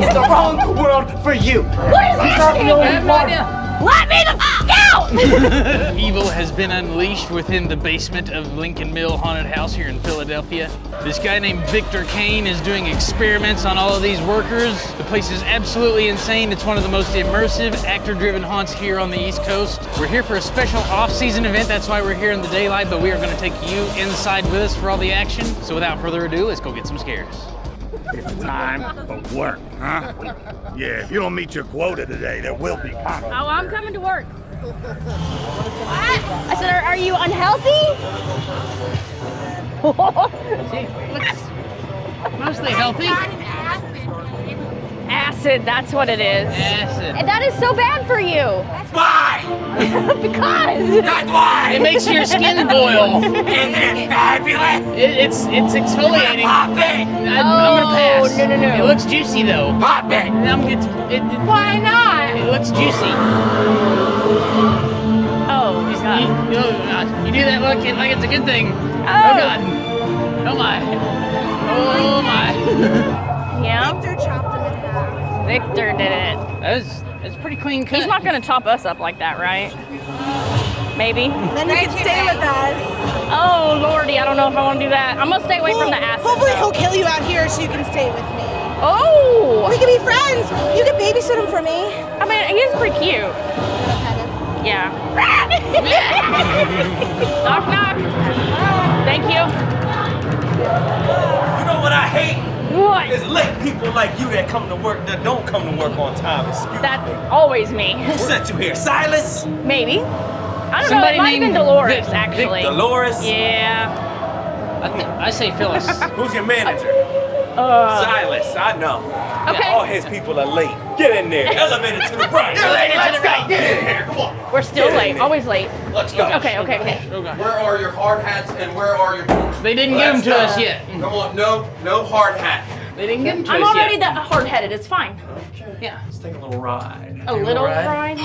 is the wrong world for you. What is happening? I have no idea. Let me the fuck out! Evil has been unleashed within the basement of Lincoln Mill Haunted House here in Philadelphia. This guy named Victor Kane is doing experiments on all of these workers. The place is absolutely insane. It's one of the most immersive, actor-driven haunts here on the East Coast. We're here for a special off-season event. That's why we're here in the daylight, but we are gonna take you inside with us for all the action. So without further ado, let's go get some scares. It's time for work, huh? Yeah, if you don't meet your quota today, there will be conflict. Oh, I'm coming to work. What? I said, are you unhealthy? Looks mostly healthy. Acid, that's what it is. Acid. And that is so bad for you. Why? Because. That's why! It makes your skin boil. Isn't it fabulous? It's exfoliating. Pop it! I'm gonna pass. No. It looks juicy though. Pop it! Why not? It looks juicy. Oh, he's not. You do that look like it's a good thing. Oh. God. Oh my. Oh my. Yeah. Victor chopped him in half. Victor did it. That's pretty clean cut. He's not gonna chop us up like that, right? Maybe. Then you can stay with us. Oh, Lordy, I don't know if I want to do that. I'm gonna stay away from the acid. Hopefully though. he'll kill you out here so you can stay with me. Oh! We can be friends. You can babysit him for me. I mean, he's pretty cute. Yeah. Knock, knock. Thank you. You know what I hate? What? It's late people like you that come to work that don't come to work on time. Excuse That's me. always me. Who sent you here? Silas? Maybe. I don't Somebody know. It might have been named Dolores, Vic actually. Dolores? Yeah. I say Phyllis. Who's your manager? Silas, I know. Okay. All his people are late. Get in there. Elevator to the right. Let's go! Get in here, come on! We're still late. Always late. Let's go. Okay. Oh God. Where are your hard hats and where are your boots? They didn't give them to us yet. Come on, no hard hat. They didn't give them to I'm us already yet. that hard-headed. It's fine. Yeah. Let's take a little ride. A little ride. No.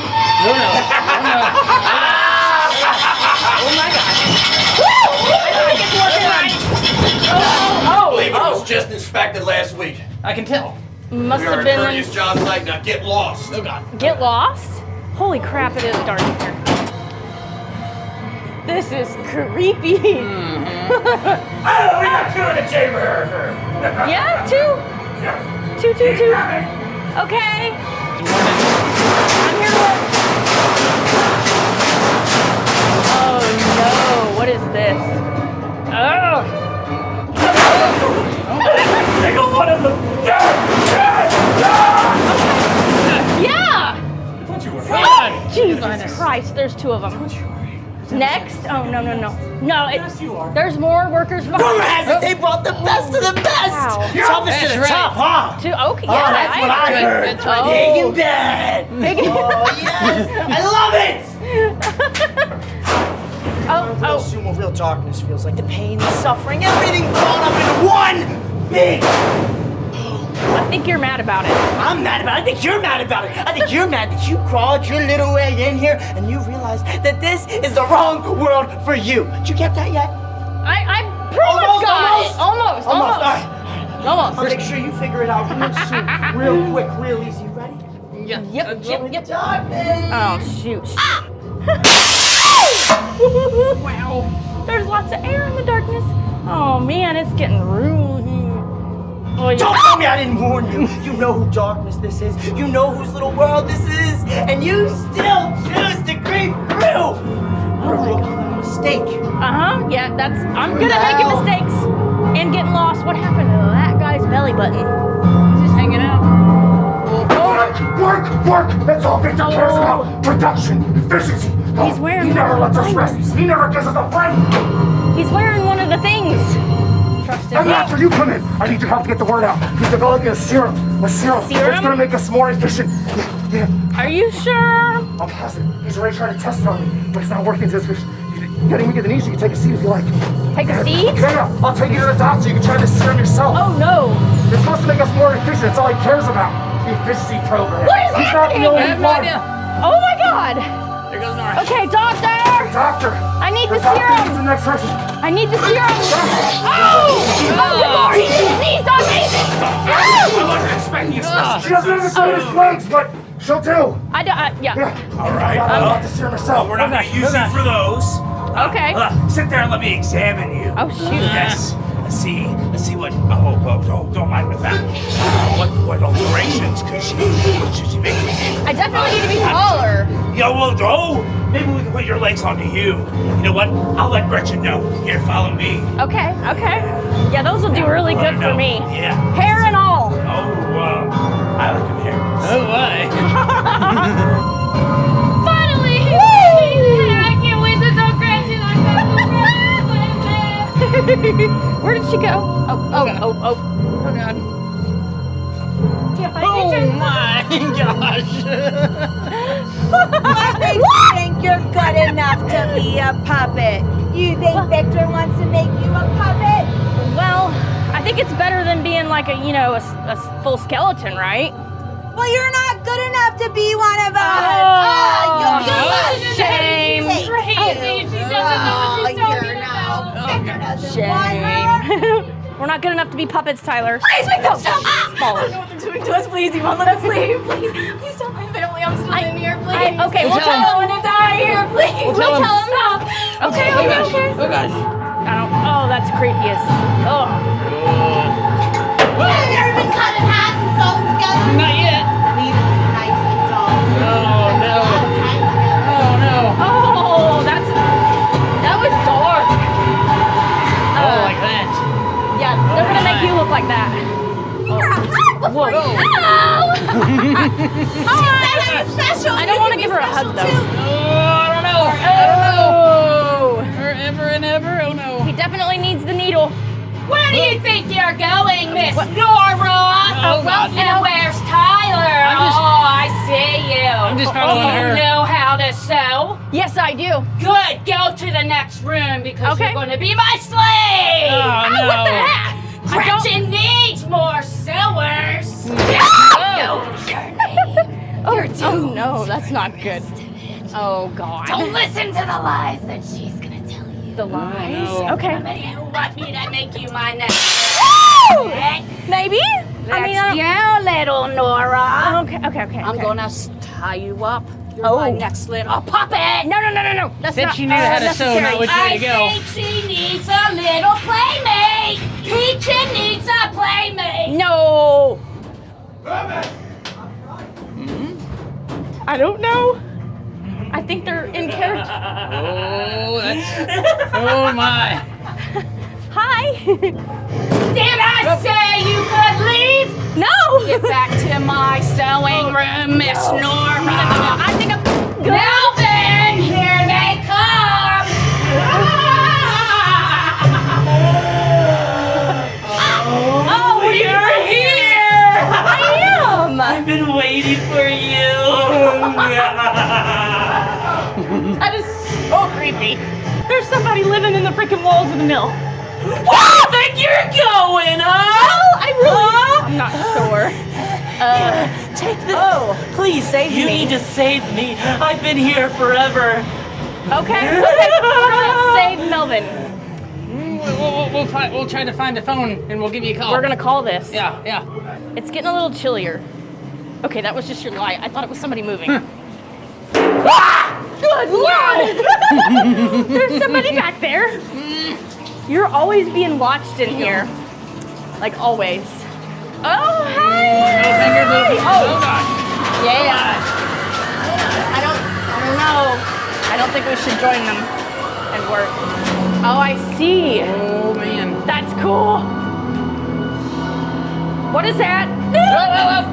Oh my God. Woo! I don't think it's working right. I believe it was just inspected last week. I can tell. Must We are have at been. Courteous job site, now get lost. Oh God. Get lost? Holy crap! It is dark in here. This is creepy. Oh, we got two in the chamber! Yeah, two. Okay. I'm here to work. Oh no! What is this? Oh. Single one of them! Yeah. God. Jesus Christ! There's two of them. Next? Oh no. No, there's more workers behind. Rumor has it they brought the best of the best. Wow. Toughest to the That's tough, huh? Two. Okay. Oh, Yeah. that's what I heard. That's right. Big and bad. Big and- Oh, yes. I love it. Oh. Assume what real darkness feels like. The pain, the suffering, everything thrown up into one big. I think you're mad about it. I'm mad about it. I think you're mad about it. I think you're mad that you crawled your little way in here and you realized that this is the wrong world for you. Did you get that yet? I pretty much got it. Almost. All right. I'll make sure you figure it out real soon. Real quick, real easy. Ready? Yeah. Yep. Darkness. Oh shoot. Wow. There's lots of air in the darkness. Oh man, it's getting rude. Oh, yeah. Don't tell me I didn't warn you. You know who darkness this is. You know whose little world this is. And you still choose to creep through. What a rookie mistake. Yeah, I'm good at making mistakes and getting lost. What happened to that guy's belly button? He's just hanging out. Work! That's all Victor cares about. Production, efficiency. He's wearing He never one of lets the us rest. He never gives us a break. He's wearing one of the things. Trust him. And after you come in, I need your help to get the word out. He's developing a serum. Serum? It's gonna make us more efficient. Yeah. Are you sure? I'm positive. He's already trying to test it on me, but it's not working. It's getting weak at the knees. You can take a seat if you like. Take a seat? Yeah, I'll take you to the doctor. You can try this serum yourself. Oh no. It's supposed to make us more efficient. That's all he cares about. The efficiency program. What is He's not the happening? only I have no one. idea. Oh my God. There goes Nora. Okay, doctor. Doctor. I need the doctor serum. needs the next person. I need the serum. Oh! Oh, good Lord. Please, doctor. I wasn't expecting you to She doesn't have the greatest legs, but she'll do. Yeah. All right. I'm about to see her myself. We're not going to use you for those. Okay. Sit there and let me examine you. Oh, shoot. Yes. Let's see what. Don't mind with that. What alterations could she make? I definitely need to be taller. Maybe we can put your legs onto you. You know what? I'll let Gretchen know. Here, follow me. Okay. Yeah, those will do really good for me. Yeah. Hair and all. I like them hair. Oh, why? Finally! I can't wait to talk Gretchen. Where did she go? Oh God. Can't find Oh Victor. my gosh. What makes you think you're good enough to be a puppet? You think Victor wants to make you a puppet? Well, I think it's better than being like a full skeleton, right? Well, you're not good enough to be one of us. Shame. Crazy. She doesn't know what she's talking about. Victor doesn't want her. We're not good enough to be puppets, Tyler. Please, Victor, stop! I don't know what they're doing to us. Please, you won't let us leave. Please tell my family I'm still in here. Please. Okay, we'll I don't tell want to die here. Please. We'll tell him. Stop. Okay. Oh gosh. Oh, that's creepy as. Oh. Have you ever been cut in half and sewn together? Not yet. Nice and tall. Oh no. Oh no. Oh, that was dark. Oh, like that. Yeah, they're gonna make you look like that. Whoa. Oh, Special. I don't want to give her a hug though. Oh, I don't know. Oh. Forever and ever. Oh no. He definitely needs the needle. Where do you think you're going, Miss What? Nora? Oh, God. And where's Tyler? I see you. I'm just following her. You know how to sew? Yes, I do. Good. Go to the next room because Okay. you're going to be my slave. Oh, no. What the heck? I don't- Gretchen needs more sewers. Oh no, that's not good. Oh God. Don't listen to the lies that she's going to tell you. The lies. no. Okay. Somebody who want me to make you my next Maybe. That's you, little Nora. Okay. I'm gonna tie you up. You're Oh. my next little puppet. No. That's Said not. she knew how to sew, necessary. not which way to go. I think she needs a little playmate. Peachin needs a playmate. No. I don't know. I think they're in character. Oh, that's. Oh my. Hi. Did I say you could leave? No. Get back to my sewing room, Miss Nora. I think I'm good. Now then, here they come. Oh, you're here. I am. I've been waiting for you. That is so creepy. There's somebody living in the freaking walls of the mill. Where do you think you're going, huh? I'm not sure. Take this. Oh, please save You me. need to save me. I've been here forever. Okay. We're gonna save Melvin. We'll try to find a phone and we'll give you a call. We're gonna call this. Yeah. It's getting a little chillier. Okay, that was just your light. I thought it was somebody moving. Good Lord! There's somebody back there. You're always being watched in here. Like always. Oh, hey! Oh gosh. Yeah. I don't know. I don't think we should join them and work. Oh, I see. Oh man. That's cool. What is that?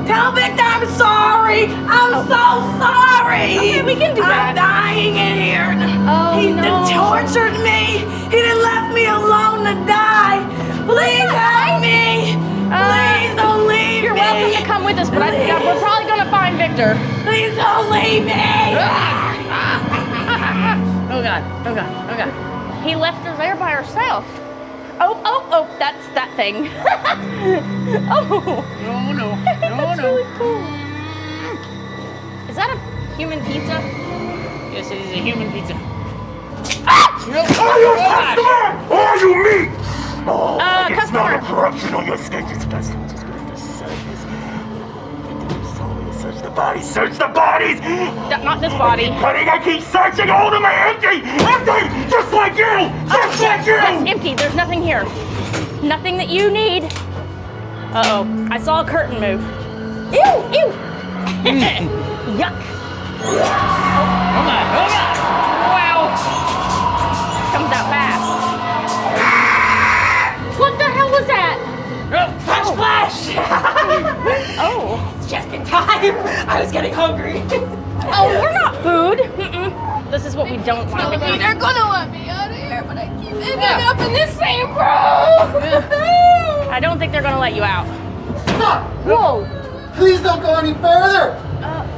Tell Victor I'm sorry. I'm so sorry. Okay, we can do that. I'm dying in here. Oh, He no. tortured me. He done left me alone to die. Please help me. Please don't leave You're me. welcome to come with us, but we're probably gonna find Victor. Please don't leave me. Oh god. He left her there by herself. Oh, that's that thing. Oh. No. That's really cool. Is that a human pizza? Yes, it is a human pizza. Are you a customer? Or are you me? Oh, it's customer. not a corruption on your stage. It's best to just get the service. Search the bodies, search the bodies! Not this body. I keep searching, all of them are empty! Empty! Just like you! Just like you! It's empty. There's nothing here. Nothing that you need. Uh-oh. I saw a curtain move. Ew! Ew! Yuck. Oh my, oh my! Wow. Comes out fast. What the hell was that? Flash! Oh. Just in time. I was getting hungry. Oh, we're not food. Mm-mm. This is what we don't want to eat. They're gonna let me out of here, but I keep ending up in this same room. I don't think they're gonna let you out. Stop! Whoa. Please don't go any further!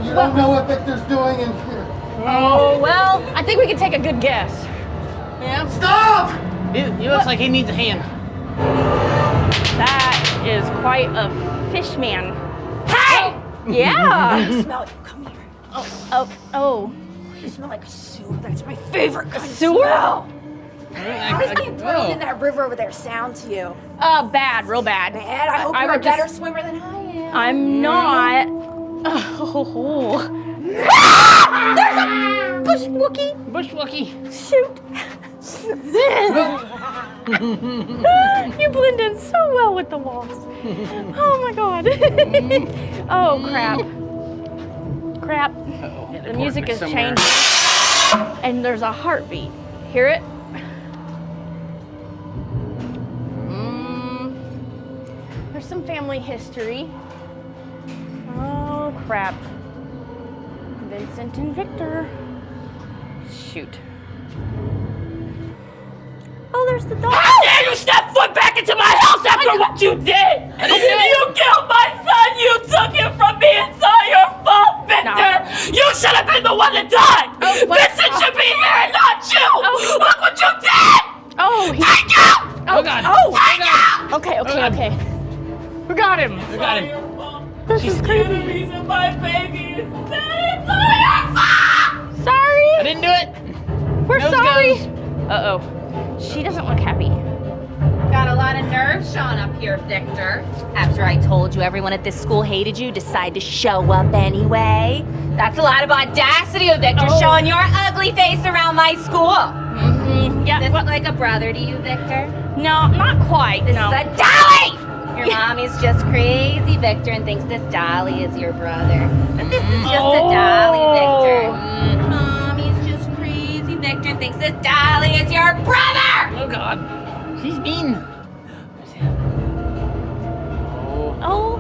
You don't know what Victor's doing in here. Oh, well, I think we can take a good guess. Yeah? Stop! He looks like he needs a hand. That is quite a fish man. Hey! Yeah. I smell you. Come here. Oh. You smell like a sewer. That's my favorite kind of Sewer? smell. How does being thrown Oh. in that river over there sound to you? Bad, real bad. Man, I hope you're a better swimmer than I am. I'm not. Oh. There's a bush wookie. Bush Wookie. Shoot. You blend in so well with the walls. Oh my god. Oh crap. Crap. The music is changing. And there's a heartbeat. Hear it? There's some family history. Oh crap. Vincent and Victor. Shoot. Oh, there's the dog. How dare you step foot back into my house after what you did? You killed my son. You took him from me. It's all your fault, Victor. No. You should have been the one that died. Oh, what? Vincent should be here and not you. Oh. Look what you did. Oh, Thank you. Oh God. Thank you. Okay. We got him. We got him. This is The crazy. reason my baby is dead. It's all your fault. Sorry. I didn't do it. We're Nose sorry. goes. Uh-oh. She doesn't look happy. Got a lot of nerve showing up here, Victor. After I told you everyone at this school hated you, decide to show up anyway. That's a lot of audacity of Victor, showing your ugly face around my school. Yeah. Does this look like a brother to you, Victor? No, not quite. This no. is a dolly! Your mommy's just crazy, Victor, and thinks this dolly is your brother. But this is just a dolly, Victor. Mommy's just crazy, Victor, and thinks this dolly is your brother! Oh God. She's mean. Oh,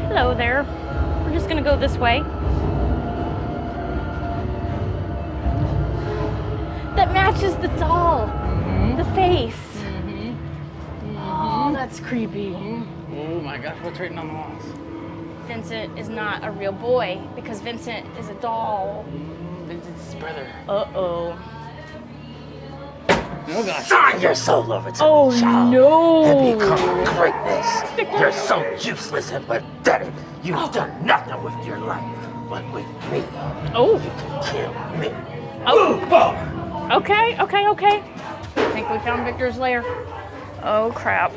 hello there. We're just gonna go this way. That matches the doll. The face. Oh, that's creepy. Oh my gosh, what's written on the walls? Vincent is not a real boy because Vincent is a doll. Vincent's his brother. Uh-oh. Oh gosh. Sign your soul over to Oh, me, child. no. And become greatness. You're so useless and pathetic. You've done nothing with your life. But with me, Oh. you can kill me. Oh. Move over. Okay. I think we found Victor's lair. Oh, crap.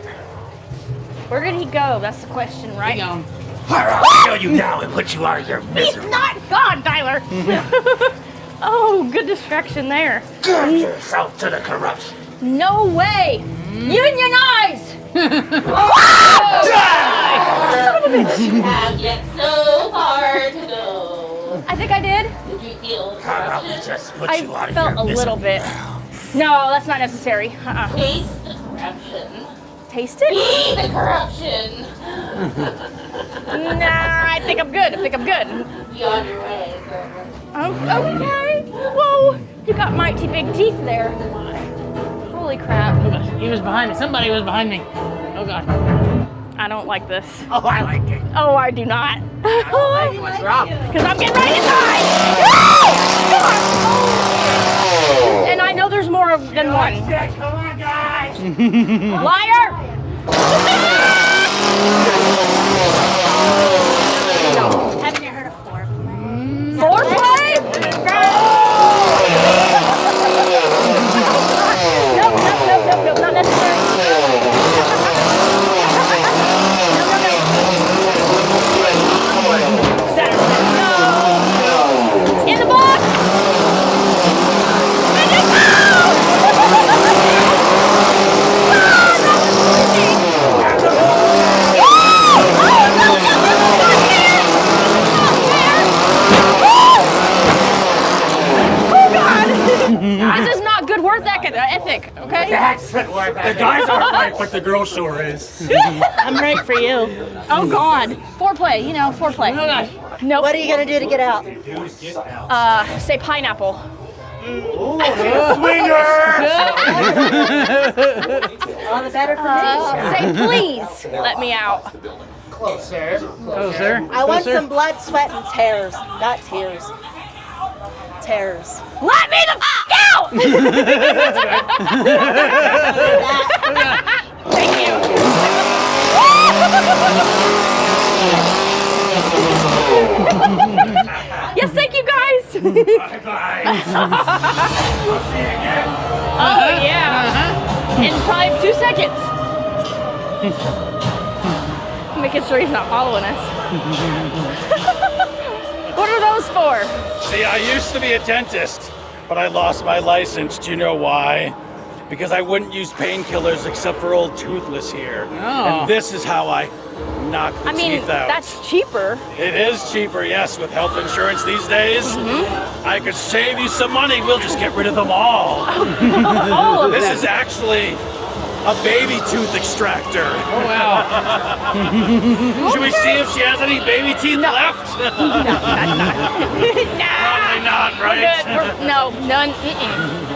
Where did he go? That's the question, right? He gone. I'll kill you now and put you out of your He's misery. not gone, Tyler. Oh, good distraction there. Give yourself to the corruption. No way. Unionize. Have yet so far to go. I think I did. Did you feel I'll just put I you out of felt your a misery. little bit. No, that's not necessary. taste the corruption? Taste it? Be the corruption. Nah, I think I'm good. Be on your way, girl. Okay. Whoa, you got mighty big teeth there. Holy crap. Oh gosh. He was behind me. Somebody was behind me. Oh God. I don't like this. Oh, I like it. Oh, I do not. What's wrong? Because I'm getting ready to die. Come on. And I know there's more than one. Come on, guys. Liar! No. Haven't you heard of foreplay? Foreplay? No, not necessary. No. The guys aren't right, but the girl sure is. I'm right for you. Oh God. Foreplay, you know, foreplay. Oh gosh. Nope. What are you gonna do to get out? Say pineapple. Swinger! All the better for me. Say please let me out. Closer. Closer. I want some blood, sweat, and tears, not tears. Tears. Let me the f out! Thank you. Yes, thank you guys. Bye-bye. We'll see you again. Oh yeah. In probably 2 seconds. Making sure he's not following us. What are those for? See, I used to be a dentist, but I lost my license. Do you know why? Because I wouldn't use painkillers except for old Toothless here. Oh. And this is how I knock the teeth out. That's cheaper. It is cheaper, yes, with health insurance these days. I could save you some money. We'll just get rid of them all. All of This them. is actually a baby tooth extractor. Oh, wow. Should we see if she has any baby teeth left? Nah. Probably not, right? Good. No, none. Mm-mm.